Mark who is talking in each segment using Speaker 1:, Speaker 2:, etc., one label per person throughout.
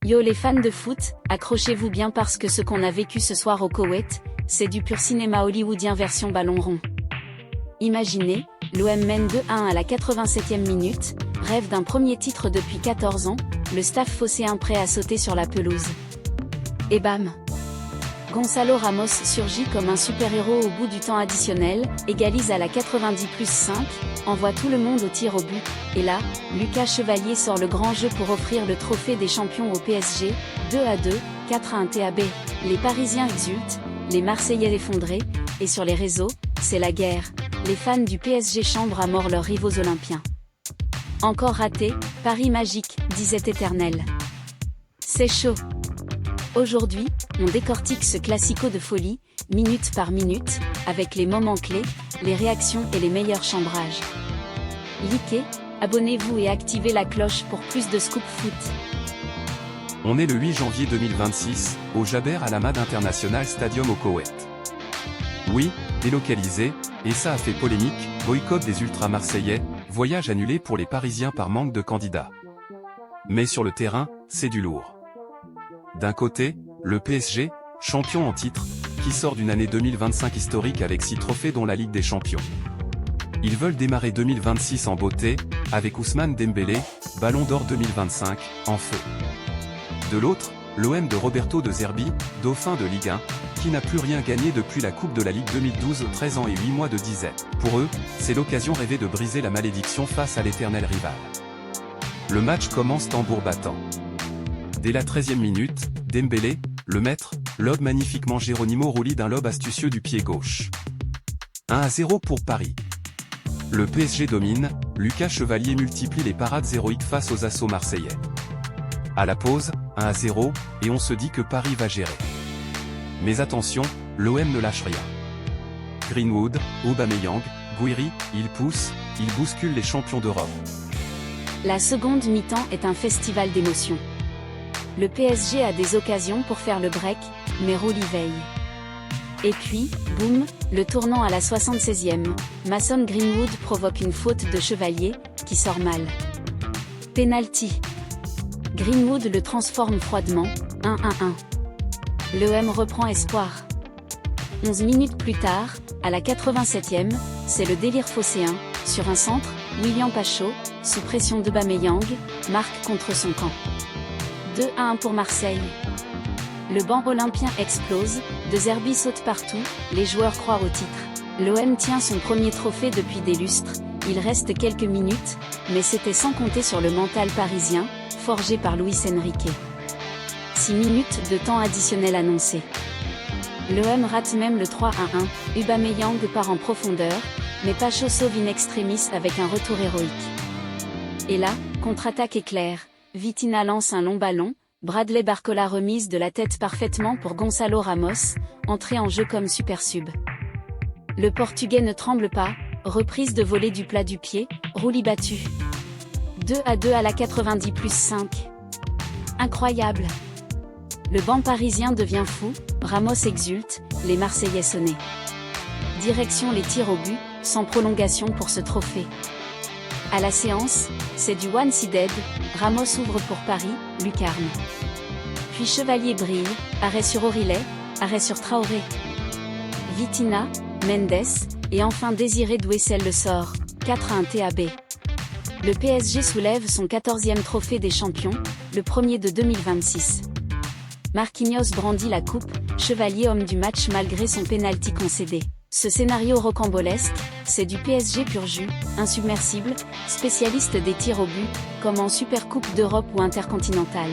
Speaker 1: Yo les fans de foot, accrochez-vous bien parce que ce qu'on a vécu ce soir au Koweït, c'est du pur cinéma hollywoodien version ballon rond. Imaginez, l'OM mène 2-1 à la 87e minute, rêve d'un premier titre depuis 14 ans, le staff phocéen prêt à sauter sur la pelouse. Et bam! Gonçalo Ramos surgit comme un super-héros au bout du temps additionnel, égalise à la 90+5, envoie tout le monde au tir au but, et là, Lucas Chevalier sort le grand jeu pour offrir le trophée des champions au PSG, 2-2, 4-1 TAB. Les Parisiens exultent, les Marseillais effondrés, et sur les réseaux, c'est la guerre, les fans du PSG chambrent à mort leurs rivaux olympiens. Encore raté, Paris magique, disait Éternel. C'est chaud. Aujourd'hui, on décortique ce classico de folie, minute par minute, avec les moments clés, les réactions et les meilleurs chambrages. Likez, abonnez-vous et activez la cloche pour plus de scoop foot.
Speaker 2: On est le 8 janvier 2026, au Jaber Al Hamad International Stadium au Koweït. Oui, délocalisé, et ça a fait polémique, boycott des ultra-marseillais, voyage annulé pour les Parisiens par manque de candidats. Mais sur le terrain, c'est du lourd. D'un côté, le PSG, champion en titre, qui sort d'une année 2025 historique avec 6 trophées dont la Ligue des Champions. Ils veulent démarrer 2026 en beauté, avec Ousmane Dembélé, Ballon d'Or 2025, en feu. De l'autre, l'OM de Roberto De Zerbi, dauphin de Ligue 1, qui n'a plus rien gagné depuis la Coupe de la Ligue 2012, 13 ans et 8 mois de disette. Pour eux, c'est l'occasion rêvée de briser la malédiction face à l'éternel rival. Le match commence tambour battant. Dès la 13e minute, Dembélé, le maître, lobe magnifiquement Geronimo Rulli d'un lobe astucieux du pied gauche. 1-0 pour Paris. Le PSG domine, Lucas Chevalier multiplie les parades héroïques face aux assauts marseillais. À la pause, 1-0, et on se dit que Paris va gérer. Mais attention, l'OM ne lâche rien. Greenwood, Aubameyang, Gouiri, ils poussent, ils bousculent les champions d'Europe.
Speaker 1: La seconde mi-temps est un festival d'émotions. Le PSG a des occasions pour faire le break, mais Rulli veille. Et puis, boum, le tournant à la 76e, Mason Greenwood provoque une faute de Chevalier, qui sort mal. Penalty. Greenwood le transforme froidement, 1-1-1. L'OM reprend espoir. 11 minutes plus tard, à la 87e, c'est le délire phocéen, sur un centre, William Pachot, sous pression d'Aubameyang, marque contre son camp. 2-1 pour Marseille. Le banc olympien explose, De Zerbi saute partout, les joueurs croient au titre. L'OM tient son premier trophée depuis des lustres, il reste quelques minutes, mais c'était sans compter sur le mental parisien, forgé par Luis Enrique. 6 minutes de temps additionnel annoncé. L'OM rate même le 3-1, Aubameyang part en profondeur, mais Pachot sauve in extremis avec un retour héroïque. Et là, contre-attaque éclair. Vitinha lance un long ballon, Bradley Barcola remise de la tête parfaitement pour Gonçalo Ramos, entré en jeu comme super sub. Le Portugais ne tremble pas, reprise de volée du plat du pied, Rulli battu. 2-2 à la 90+5. Incroyable. Le banc parisien devient fou, Ramos exulte, les Marseillais sonnés. Direction les tirs au but, sans prolongation pour ce trophée. À la séance, c'est du one-sided, Ramos ouvre pour Paris, lucarne. Puis Chevalier brille, arrêt sur Aurilet, arrêt sur Traoré. Vitinha, Mendes, et enfin Désiré Doué scelle le sort, 4-1 TAB. Le PSG soulève son 14e trophée des champions, le premier de 2026. Marquinhos brandit la coupe, Chevalier homme du match malgré son pénalty concédé. Ce scénario rocambolesque, c'est du PSG pur jus, insubmersible, spécialiste des tirs au but, comme en Supercoupe d'Europe ou Intercontinentale.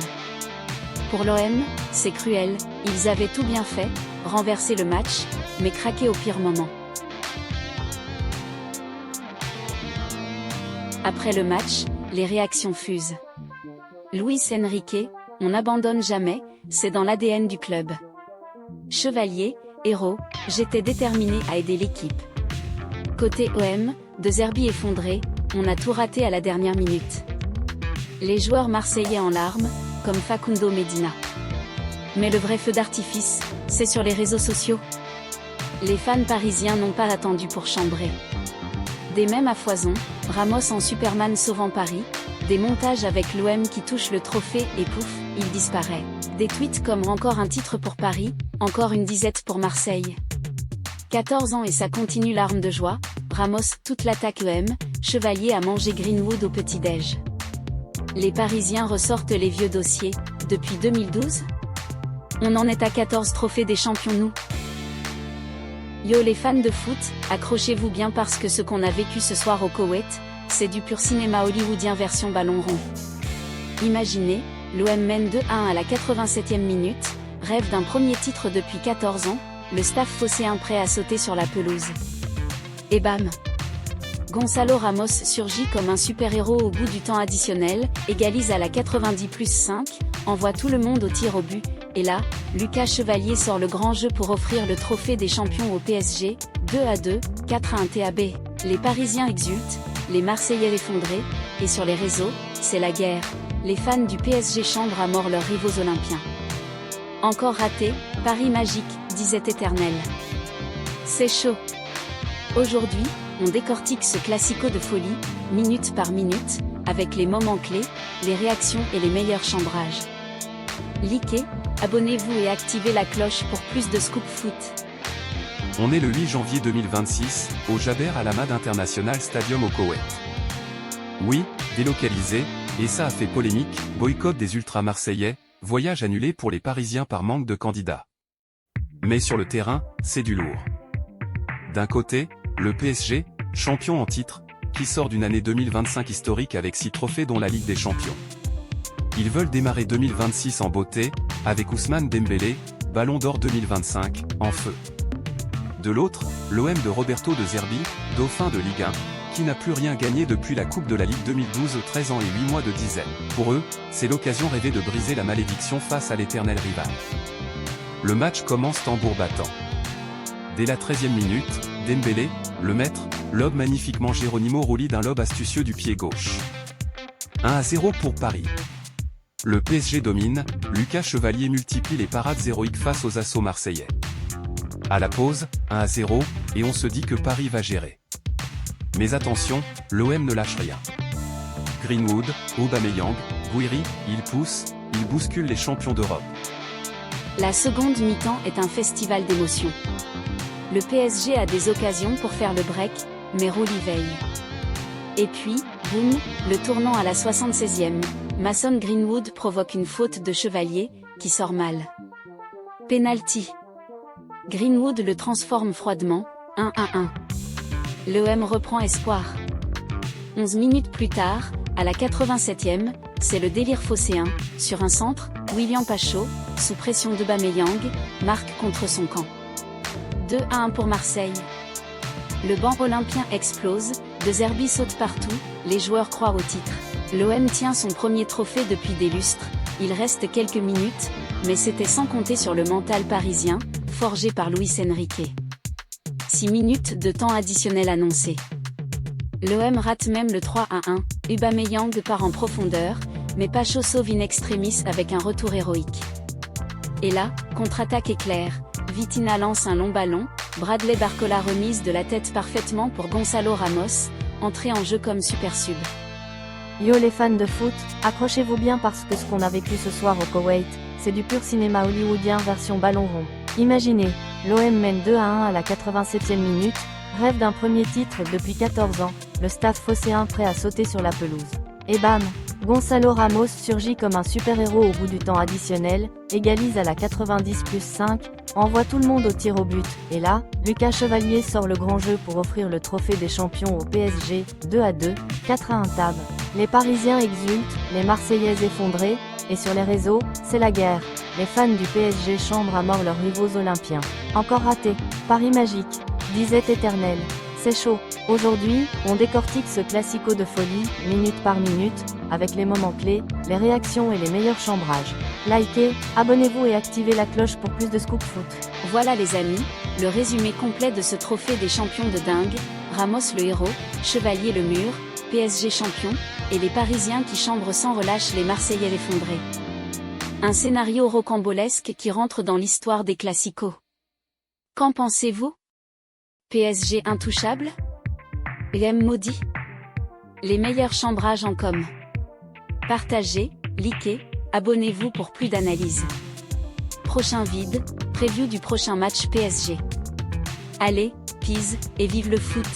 Speaker 1: Pour l'OM, c'est cruel, ils avaient tout bien fait, renversé le match, mais craqué au pire moment. Après le match, les réactions fusent. Luis Enrique, on n'abandonne jamais, c'est dans l'ADN du club. Chevalier, héros, j'étais déterminé à aider l'équipe. Côté OM, De Zerbi effondré, on a tout raté à la dernière minute. Les joueurs marseillais en larmes, comme Facundo Medina. Mais le vrai feu d'artifice, c'est sur les réseaux sociaux. Les fans parisiens n'ont pas attendu pour chambrer. Des mèmes à foison, Ramos en Superman sauvant Paris, des montages avec l'OM qui touche le trophée et pouf, il disparaît. Des tweets comme encore un titre pour Paris, encore une disette pour Marseille. 14 ans et ça continue l'arme de joie, Ramos toute l'attaque EM, Chevalier a mangé Greenwood au petit-déj. Les Parisiens ressortent les vieux dossiers, depuis 2012 ? On en est à 14 trophées des champions nous. Yo les fans de foot, accrochez-vous bien parce que ce qu'on a vécu ce soir au Koweït, c'est du pur cinéma hollywoodien version ballon rond. Imaginez, l'OM mène 2-1 à la 87e minute, rêve d'un premier titre depuis 14 ans, le staff phocéen prêt à sauter sur la pelouse. Et bam! Gonçalo Ramos surgit comme un super-héros au bout du temps additionnel, égalise à la 90+5, envoie tout le monde au tir au but, et là, Lucas Chevalier sort le grand jeu pour offrir le trophée des champions au PSG, 2-2, 4-1 TAB. Les Parisiens exultent, les Marseillais effondrés, et sur les réseaux, c'est la guerre. Les fans du PSG chambrent à mort leurs rivaux olympiens. Encore raté, Paris magique, disait Éternel. C'est chaud. Aujourd'hui, on décortique ce classico de folie, minute par minute, avec les moments clés, les réactions et les meilleurs chambrages. Likez, abonnez-vous et activez la cloche pour plus de scoop foot.
Speaker 2: On est le 8 janvier 2026, au Jaber Al Hammad International Stadium au Koweït. Oui, délocalisé, et ça a fait polémique, boycott des ultras marseillais, voyage annulé pour les Parisiens par manque de candidats. Mais sur le terrain, c'est du lourd. D'un côté, le PSG, champion en titre, qui sort d'une année 2025 historique avec 6 trophées dont la Ligue des Champions. Ils veulent démarrer 2026 en beauté, avec Ousmane Dembélé, Ballon d'Or 2025, en feu. De l'autre, l'OM de Roberto De Zerbi, dauphin de Ligue 1, qui n'a plus rien gagné depuis la Coupe de la Ligue 2012, 13 ans et 8 mois de dizaine. Pour eux, c'est l'occasion rêvée de briser la malédiction face à l'éternel rival. Le match commence tambour battant. Dès la 13e minute, Dembélé, le maître, lobe magnifiquement Geronimo Rulli d'un lobe astucieux du pied gauche. 1-0 pour Paris. Le PSG domine, Lucas Chevalier multiplie les parades héroïques face aux assauts marseillais. À la pause, 1-0, et on se dit que Paris va gérer. Mais attention, l'OM ne lâche rien. Greenwood, Aubameyang, Gouiri, il pousse, il bouscule les champions d'Europe.
Speaker 1: La seconde mi-temps est un festival d'émotions. Le PSG a des occasions pour faire le break, mais Rulli veille. Et puis, boum, le tournant à la 76e, Mason Greenwood provoque une faute de Chevalier, qui sort mal. Penalty. Greenwood le transforme froidement, 1-1. L'OM reprend espoir. 11 minutes plus tard, à la 87e, c'est le délire phocéen, sur un centre, William Pachot, sous pression d'Aubameyang, marque contre son camp. 2-1 pour Marseille. Le banc olympien explose, De Zerbi saute partout, les joueurs croient au titre. L'OM tient son premier trophée depuis des lustres, il reste quelques minutes, mais c'était sans compter sur le mental parisien, forgé par Luis Enrique. 6 minutes de temps additionnel annoncé. L'OM rate même le 3-1, Aubameyang part en profondeur, mais Pachot sauve in extremis avec un retour héroïque. Et là, contre-attaque éclair, Vitinha lance un long ballon, Bradley Barcola remise de la tête parfaitement pour Gonçalo Ramos, entré en jeu comme super sub.
Speaker 3: Yo les fans de foot, accrochez-vous bien parce que ce qu'on a vécu ce soir au Koweït, c'est du pur cinéma hollywoodien version ballon rond. Imaginez, l'OM mène 2-1 à la 87e minute, rêve d'un premier titre depuis 14 ans, le staff phocéen prêt à sauter sur la pelouse. Et bam, Gonçalo Ramos surgit comme un super-héros au bout du temps additionnel, égalise à la 90+5, envoie tout le monde au tir au but, et là, Lucas Chevalier sort le grand jeu pour offrir le trophée des champions au PSG, 2-2, 4-1 TAB. Les Parisiens exultent, les Marseillais effondrés, et sur les réseaux, c'est la guerre. Les fans du PSG chambrent à mort leurs rivaux olympiens. Encore raté, Paris magique, disait Éternel. C'est chaud. Aujourd'hui, on décortique ce classico de folie, minute par minute, avec les moments clés, les réactions et les meilleurs chambrages. Likez, abonnez-vous et activez la cloche pour plus de scoop foot.
Speaker 1: Voilà les amis, le résumé complet de ce trophée des champions de dingue, Ramos le héros, Chevalier le mur, PSG champion, et les Parisiens qui chambrent sans relâche les Marseillais effondrés. Un scénario rocambolesque qui rentre dans l'histoire des classicos. Qu'en pensez-vous ? PSG intouchable ? l'OM maudit ? Les meilleurs chambrages en com. Partagez, likez, Abonnez-vous pour plus d'analyses. Prochain vide, preview du prochain match PSG. Allez, peace, et vive le foot!